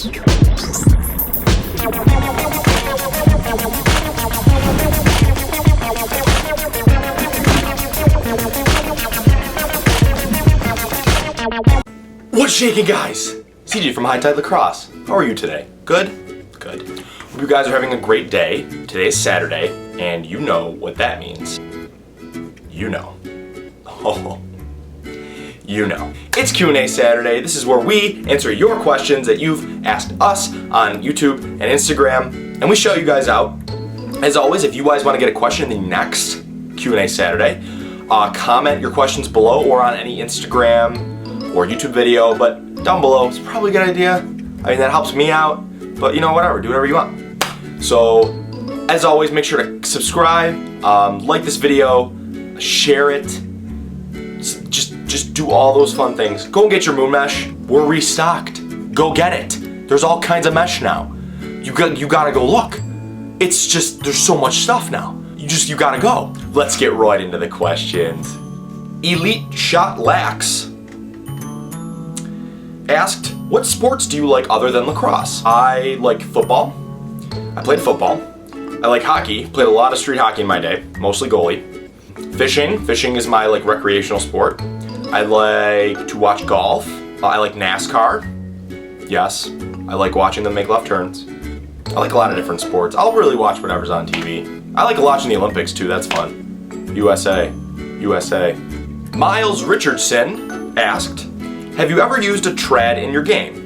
What's shaking, guys? CJ from High Tide Lacrosse. How are you today? Good? Good. Hope you guys are having a great day. Today's Saturday, and you know what that means. You know. Oh. You know. It's Q&A Saturday. This is where we answer your questions that you've asked us on YouTube and Instagram, and we show you guys out. As always, if you guys want to get a question in the next Q&A Saturday, comment your questions below or on any Instagram or YouTube video, but down below is probably a good idea. I mean, that helps me out, but you know, whatever, do whatever you want. So, as always, make sure to subscribe, like this video, share it, just do all those fun things. Go and get your moon mesh. We're restocked. Go get it. There's all kinds of mesh now. You gotta go look. It's just, there's so much stuff now. You gotta go. Let's get right into the questions. Elite Shot Lax asked, what sports do you like other than lacrosse? I like football. I played football. I like hockey. Played a lot of street hockey in my day, mostly goalie. Fishing. Fishing is my recreational sport. I like to watch golf. I like NASCAR. Yes, I like watching them make left turns. I like a lot of different sports. I'll really watch whatever's on TV. I like watching the Olympics too, that's fun. USA. USA. Miles Richardson asked, have you ever used a trad in your game?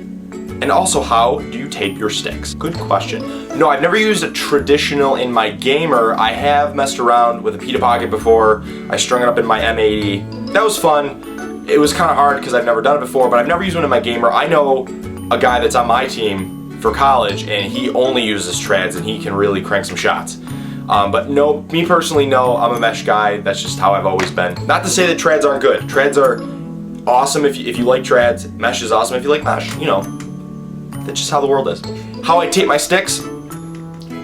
And also, how do you tape your sticks? Good question. No, I've never used a traditional in my gamer. I have messed around with a pita pocket before. I strung it up in my M80. That was fun. It was kind of hard because I've never done it before, but I've never used one in my gamer. I know a guy that's on my team for college, and he only uses trads, and he can really crank some shots. But no, me personally, no, I'm a mesh guy. That's just how I've always been. Not to say that trads aren't good. Trads are awesome if you like trads. Mesh is awesome if you like mesh. You know, that's just how the world is. How I tape my sticks?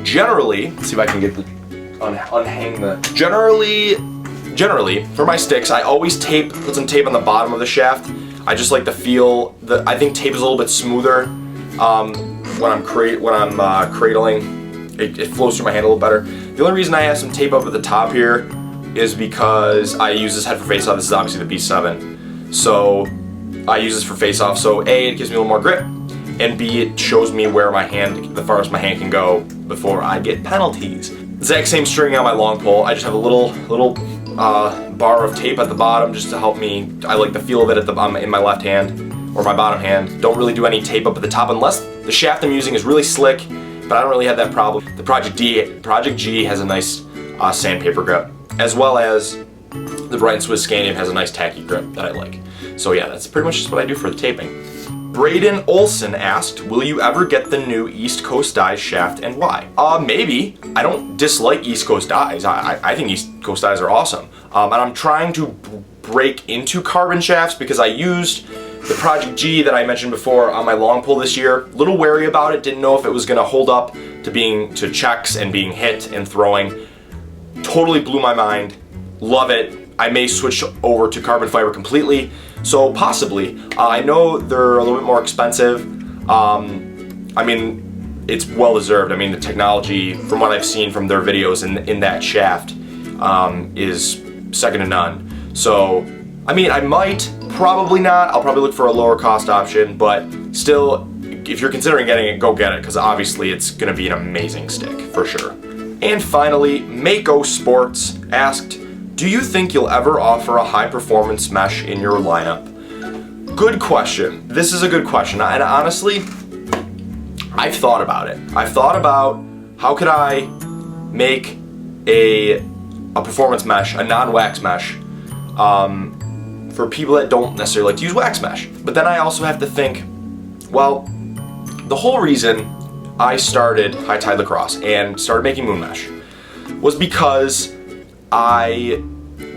Generally, let's see if I can get the unhang the. Generally, for my sticks, I always put some tape on the bottom of the shaft. I just like the feel. I think tape is a little bit smoother when I'm cradling. It flows through my hand a little better. The only reason I have some tape up at the top here is because I use this head for face-off. This is obviously the B7. So I use this for face-off. So A, it gives me a little more grip, and B, it shows me where the farthest my hand can go before I get penalties. Exact same string on my long pole. I just have a little bar of tape at the bottom just to help me. I like the feel of it in my left hand or my bottom hand. Don't really do any tape up at the top unless the shaft I'm using is really slick, but I don't really have that problem. The Project G has a nice sandpaper grip, as well as the Bright & Swiss Scandium has a nice tacky grip that I like. So yeah, that's pretty much just what I do for the taping. Braden Olson asked, will you ever get the new East Coast Dyes shaft and why? Maybe. I don't dislike East Coast Dyes. I think East Coast Dyes are awesome. And I'm trying to break into carbon shafts because I used the Project G that I mentioned before on my long pole this year. A little wary about it, didn't know if it was gonna hold up to checks and being hit and throwing. Totally blew my mind. Love it. I may switch over to carbon fiber completely, so possibly. I know they're a little bit more expensive. I mean, it's well deserved. I mean, the technology, from what I've seen from their videos in that shaft, is second to none. So, I mean, I might, probably not. I'll probably look for a lower cost option, but still, if you're considering getting it, go get it, because obviously it's gonna be an amazing stick, for sure. And finally, Mako Sports asked, do you think you'll ever offer a high-performance mesh in your lineup? Good question. This is a good question, and honestly, I've thought about it. I've thought about how could I make a performance mesh, a non-wax mesh, for people that don't necessarily like to use wax mesh. But then I also have to think, well, the whole reason I started High Tide Lacrosse and started making moon mesh was because I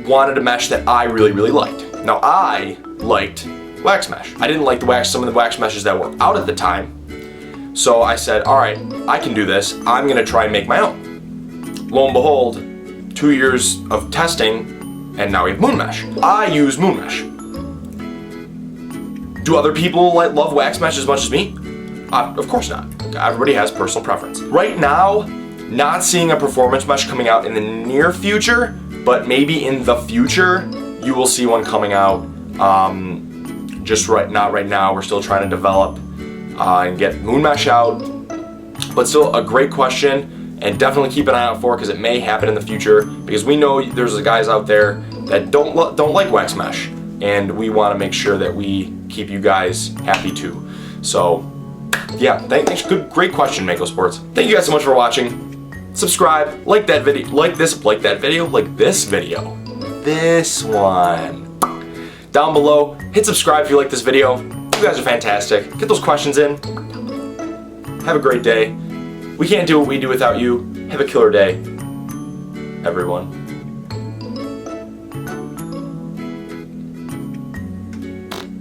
wanted a mesh that I really, really liked. Now, I liked wax mesh. I didn't like some of the wax meshes that were out at the time. So I said, all right, I can do this. I'm gonna try and make my own. Lo and behold, 2 years of testing, and now we have moon mesh. I use moon mesh. Do other people love wax mesh as much as me? Of course not. Everybody has personal preference. Right now, not seeing a performance mesh coming out in the near future, but maybe in the future, you will see one coming out. Not right now. We're still trying to develop and get moon mesh out, but still a great question, and definitely keep an eye out for it because it may happen in the future, because we know there's guys out there that don't like wax mesh, and we want to make sure that we keep you guys happy too. So yeah, thanks. Great question, Mako Sports. Thank you guys so much for watching. Subscribe, like that video, like this video, this one. Down below, hit subscribe if you like this video. You guys are fantastic. Get those questions in. Have a great day. We can't do what we do without you. Have a killer day, everyone.